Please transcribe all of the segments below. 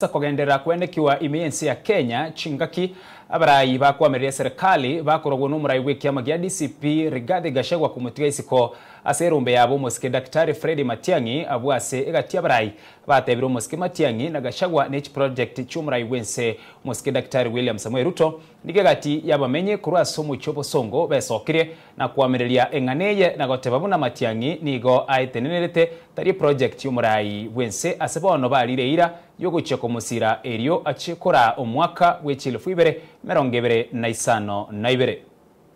Kugendera kwendekiwa imiensi ya Kenya chingaki abarai bakwamerera serikali bakorogwo n'umurai w'ikiama gya DCP Rigathi Gachagua kumutiga isiko aserumbe yabo Musike Daktari Fred Matiang'i abwase egati abarai batebiro Musike Matiang'i na Gachagua n'iki project cy'umurai wense Musike Daktari William Samuel Ruto nigegati yabamenye kurasa umucyobo songo besokire na kwamereria enganeye na gotebabuna Matiang'i nigo aitenerete tari project y'umurai wense asebono balire ira yogucheko musira erio achikora omwaka w'echilefu ibere merongevere na isano na ibere.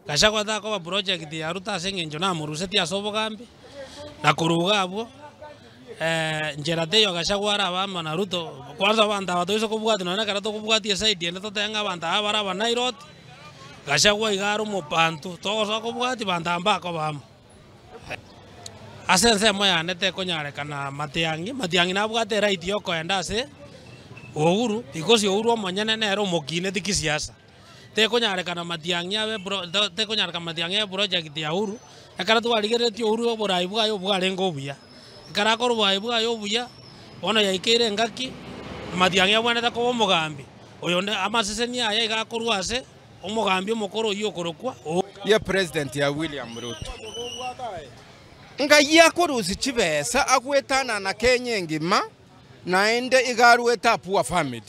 Gachagua thako ba project ya Ruto asengenjo na muruseti asobogambe na kuruga abo njerate yo Gachagua arabama na Ruto kwanza banda batoiso kubwati nona karato kubwati side ene totenga banda abara banairot Gachagua igaro mopantu togo kubwati banda mbako bam asense moya nete konyarekana Matiang'i nabwate right yo koendase Uhuru because Uhuru omonyene nero mokine dikisiasa te konyarekana Matiang'i abe te konyarekana Matiang'i project ya Uhuru akara twaligereti Uhuru oborai bwayo bwarengo buya akara koro bwayo bwayo buya ono yaikire ngaki Matiang'i abwaneta ko omogambi oyo amaseseni aya igakorwase omogambi omokoro yo korokwa ya president ya William Ruto nga yakoruzi chibesa akwetana na Kenya ngima naende igarueta poor family.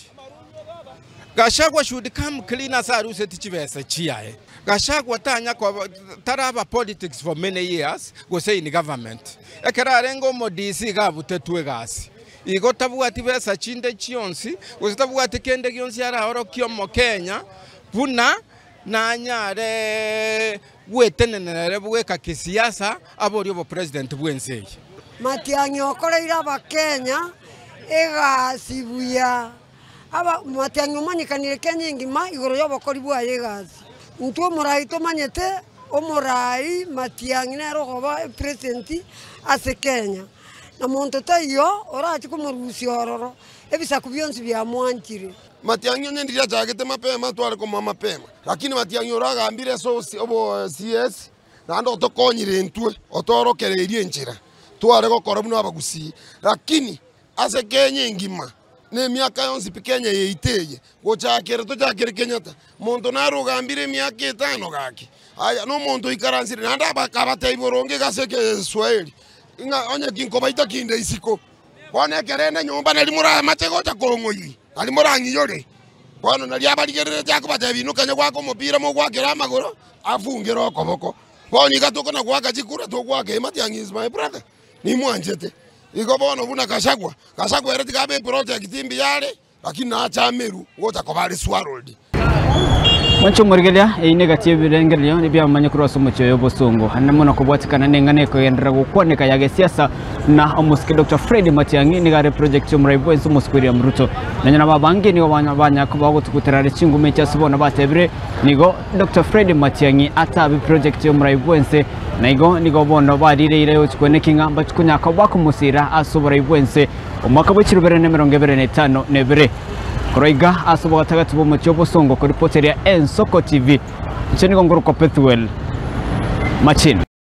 Gachagua should come clean as aruseti chibesa chiae. Gachagua tanya kwa taraba politics for many years go say in government. Ekera rengo modisi gabute tuegasi. Igo tabuati besa chinde chionsi, go tabuati kende gionsi ara oro kiomo Kenya buna na nyare wetenenere bweka kisiasa aborio bo president bwense Matiang'i okoreira ba Kenya ega sibuya aba Matiang'i umanyikanire Kenya ngima igoro yobokori bwa yegasi ntuo murai to manyete omurai Matiang'i nero goba president ase Kenya na monto tayo ora chikumorusi ororo ebisa kubyonsi bya mwanchire Matiang'i nyendiria jagete mapema tware ko mapema lakini Matiang'i oragambire so obo CS na ndo tokonyire ntwe otorokererie njira tware gokora buno abagusi lakini ase Kenya ngima ne miaka yonsi Kenya yeiteye gochakere tochakere Kenyatta monto narugambire miaka 5 gaki aya no monto ikaransire nanda bakabata iboronge gaseke Swahili inga onye kinko baita kinde isiko bone kerene nyumba nali mura matego ta kongoyi ali murangi yore kwano nali abaligerere cyako batabinukanye kwako mupira mo gwakira amagoro afungero okoboko boni gatoko na gwaka chikura to gwake Matiang'i is my brother ni mwanjete iko bono buna Gachagua ere tikabe project timbi yale lakini acha meru ngota kobali swaroldi Mancho murigelia negative birengelio ni bya manya cross mucyo yobosongo hanamona kubwatikana nengane ko yendera gukoneka yage siasa na Musike Dr. Fred Matiang'i ni gare project yo muraibo enso Musike Ruto nanyana babange ni banya kubago tukuterare chingume cya sibona batebire nigo Dr. Fred Matiang'i atabi project yo muraibo ense nigo bono barire ire yo chikonekinga bachukunya kabako musira asobora ibwense omwaka bw'ikirubere ne 2025 nebere Kroiga asoboka tagati bo mucyobo songo ko reporter ya Ensoko TV. Icyo ni ngoro ko Pethuel Machine.